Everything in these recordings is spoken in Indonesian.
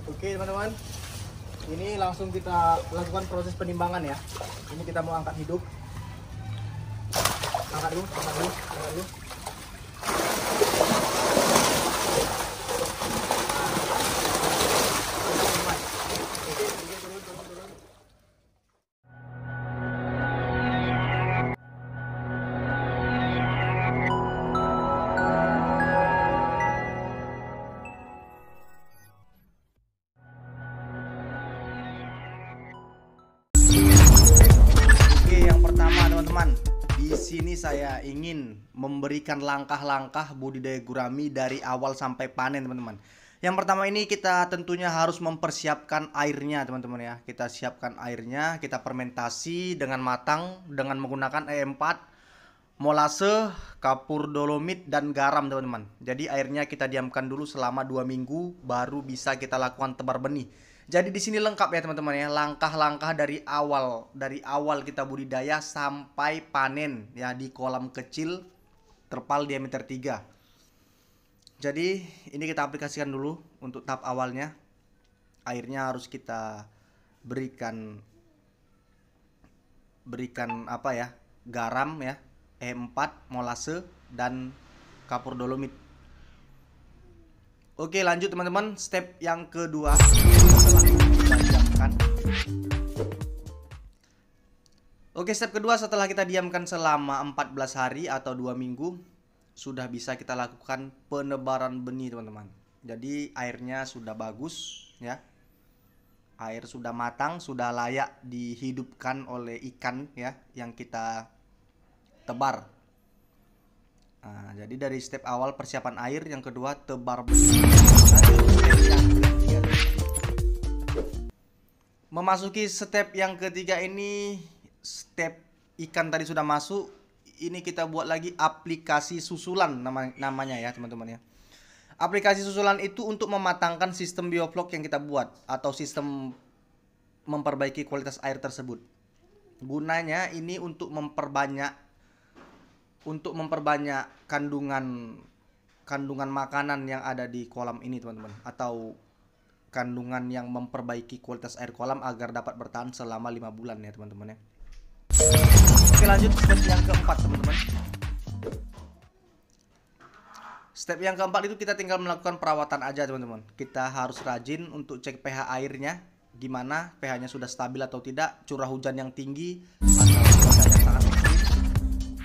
Oke teman-teman, ini langsung kita lakukan proses penimbangan ya. Ini kita mau angkat hidup. Angkat dulu, angkat dulu, angkat dulu. Teman-teman, di sini saya ingin memberikan langkah-langkah budidaya gurami dari awal sampai panen, teman-teman. Yang pertama ini kita tentunya harus mempersiapkan airnya, teman-teman ya. Kita siapkan airnya, kita fermentasi dengan matang dengan menggunakan E4, molase, kapur dolomit dan garam, teman-teman. Jadi airnya kita diamkan dulu selama 2 minggu baru bisa kita lakukan tebar benih. Jadi di sini lengkap ya teman-teman ya, langkah-langkah dari awal kita budidaya sampai panen ya di kolam kecil terpal diameter 3. Jadi ini kita aplikasikan dulu untuk tahap awalnya. Airnya harus kita berikan apa ya? Garam ya, E4, molase dan kapur dolomit. Oke, lanjut teman-teman, step yang kedua setelah kita diamkan. Oke, step kedua setelah kita diamkan selama 14 hari atau 2 minggu sudah bisa kita lakukan penebaran benih, teman-teman. Jadi airnya sudah bagus ya. Air sudah matang, sudah layak dihidupkan oleh ikan ya yang kita tebar. Nah, jadi dari step awal persiapan air, yang kedua tebar benih. Memasuki step yang ketiga ini, step ikan tadi sudah masuk, ini kita buat lagi aplikasi susulan namanya ya teman-teman ya. Aplikasi susulan itu untuk mematangkan sistem bioflok yang kita buat atau sistem memperbaiki kualitas air tersebut. Gunanya ini untuk memperbanyak kandungan makanan yang ada di kolam ini, teman-teman, atau kandungan yang memperbaiki kualitas air kolam agar dapat bertahan selama 5 bulan ya teman-teman ya. Oke, lanjut step yang keempat, teman-teman. Step yang keempat itu kita tinggal melakukan perawatan aja, teman-teman. Kita harus rajin untuk cek pH airnya, gimana pH-nya sudah stabil atau tidak, curah hujan yang tinggi atau cuaca yang sangat ekstrim.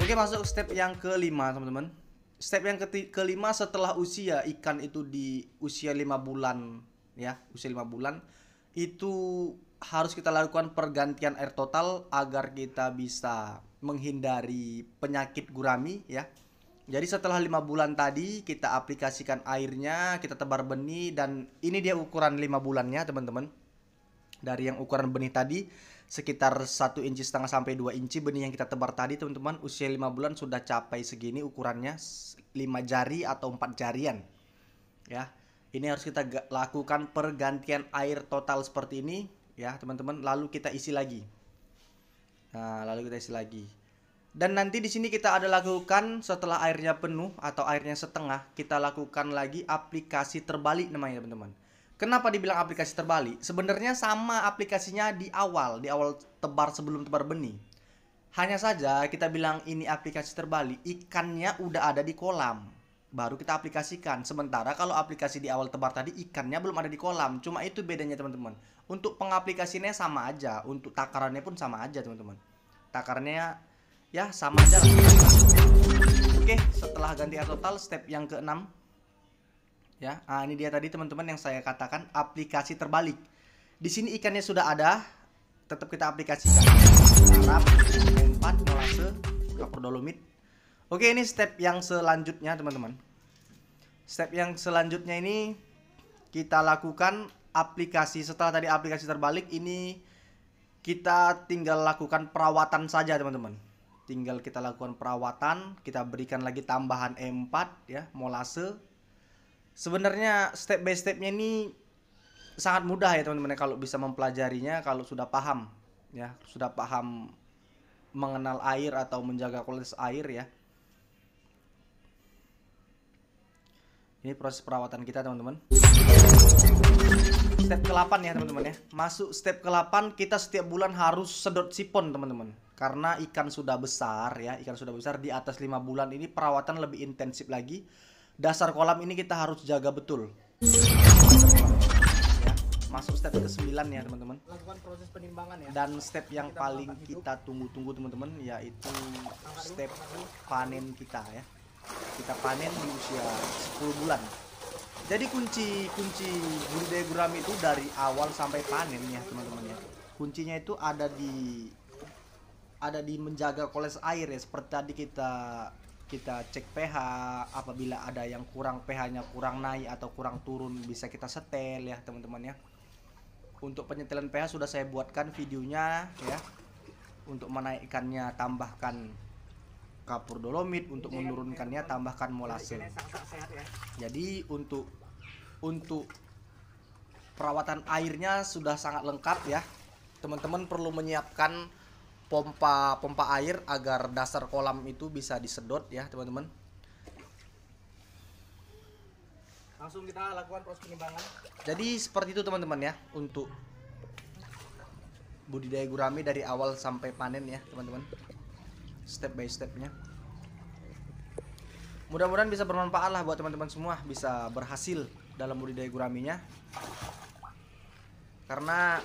Oke, masuk step yang kelima, teman-teman. Step yang kelima setelah usia ikan itu di usia 5 bulan ya, usia 5 bulan itu harus kita lakukan pergantian air total agar kita bisa menghindari penyakit gurami ya. Jadi setelah 5 bulan tadi kita aplikasikan airnya, kita tebar benih, dan ini dia ukuran 5 bulannya, teman-teman. Dari yang ukuran benih tadi sekitar 1,5 inci sampai 2 inci benih yang kita tebar tadi, teman-teman, usia 5 bulan sudah capai segini ukurannya, 5 jari atau 4 jarian ya. Ini harus kita lakukan pergantian air total seperti ini ya teman-teman, lalu kita isi lagi. Nah, lalu kita isi lagi. Dan nanti di sini kita ada lakukan setelah airnya penuh atau airnya setengah, kita lakukan lagi aplikasi terbalik namanya, teman-teman. Kenapa dibilang aplikasi terbalik? Sebenarnya sama aplikasinya di awal tebar sebelum tebar benih. Hanya saja kita bilang ini aplikasi terbalik, ikannya udah ada di kolam, baru kita aplikasikan. Sementara kalau aplikasi di awal tebar tadi, ikannya belum ada di kolam. Cuma itu bedanya, teman-teman. Untuk pengaplikasinya sama aja, untuk takarannya pun sama aja, teman-teman. Takarannya ya sama aja lah. Oke, setelah ganti air total, step yang keenam ya. Nah, ini dia tadi teman-teman yang saya katakan aplikasi terbalik. Di sini ikannya sudah ada, tetap kita aplikasikan garam, E4, molase, kapur dolomit. Oke, ini step yang selanjutnya, teman-teman. Step yang selanjutnya ini kita lakukan aplikasi. Setelah tadi aplikasi terbalik, ini kita tinggal lakukan perawatan saja, teman-teman. Tinggal kita lakukan perawatan, kita berikan lagi tambahan E4 ya, molase. Sebenarnya step by stepnya ini sangat mudah ya teman-teman, kalau bisa mempelajarinya, kalau sudah paham ya, sudah paham mengenal air atau menjaga kualitas air ya. Ini proses perawatan kita, teman-teman. Step ke-8 ya teman-teman ya. Masuk step ke-8, kita setiap bulan harus sedot sipon teman-teman. Karena ikan sudah besar ya, ikan sudah besar di atas 5 bulan ini perawatan lebih intensif lagi. Dasar kolam ini kita harus jaga betul. Ya, masuk step ke-9 ya teman-teman. Lakukan proses penimbangan ya. Dan step yang paling kita tunggu-tunggu teman-teman, yaitu step panen kita ya. Kita panen di usia 10 bulan. Jadi kunci budidaya gurami itu dari awal sampai panen ya teman-teman ya. Kuncinya itu ada di menjaga kualitas air ya. Seperti tadi kita cek pH, apabila ada yang kurang pH-nya kurang naik atau kurang turun bisa kita setel ya teman-teman ya. Untuk penyetelan pH sudah saya buatkan videonya ya. Untuk menaikkannya tambahkan kapur dolomit, untuk menurunkannya tambahkan molase. Jadi untuk perawatan airnya sudah sangat lengkap ya. Teman-teman perlu menyiapkan pompa air agar dasar kolam itu bisa disedot ya teman-teman. Langsung kita lakukan proses penimbangan. Jadi seperti itu teman-teman ya, untuk budidaya gurami dari awal sampai panen ya teman-teman, step by stepnya. Mudah-mudahan bisa bermanfaat lah buat teman-teman semua, bisa berhasil dalam budidaya guraminya. Karena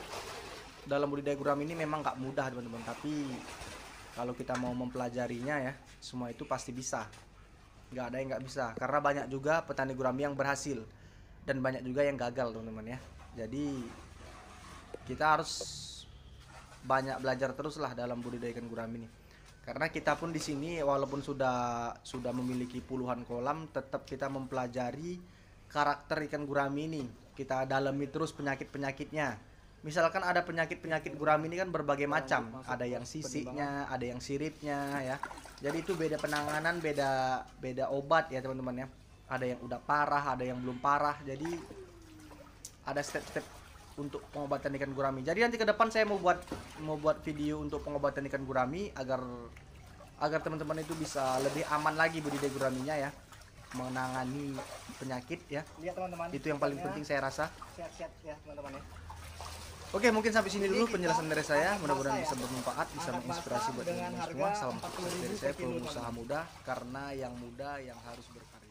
dalam budidaya gurami ini memang nggak mudah teman-teman, tapi kalau kita mau mempelajarinya ya, semua itu pasti bisa. Nggak ada yang nggak bisa, karena banyak juga petani gurami yang berhasil dan banyak juga yang gagal teman-teman ya. Jadi kita harus banyak belajar terus lah dalam budidaya ikan gurami ini. Karena kita pun di sini walaupun sudah memiliki puluhan kolam, tetap kita mempelajari karakter ikan gurami ini. Kita dalami terus penyakit-penyakitnya. Misalkan ada penyakit-penyakit gurami ini kan berbagai macam. Ada yang sisiknya, ada yang siripnya ya. Jadi itu beda penanganan, beda obat ya teman-teman ya. Ada yang udah parah, ada yang belum parah. Jadi ada step-step untuk pengobatan ikan gurami. Jadi nanti ke depan saya mau buat video untuk pengobatan ikan gurami agar teman-teman itu bisa lebih aman lagi budidaya guraminya ya, menangani penyakit ya. Lihat teman-teman. Itu yang paling penting saya rasa. Sehat-sehat ya teman-teman ya. Oke, mungkin sampai sini dulu penjelasan dari saya. Mudah-mudahan bisa bermanfaat, bisa menginspirasi buat teman-teman semua. Salam sukses dari saya, pengusaha muda, karena yang muda yang harus berkarya.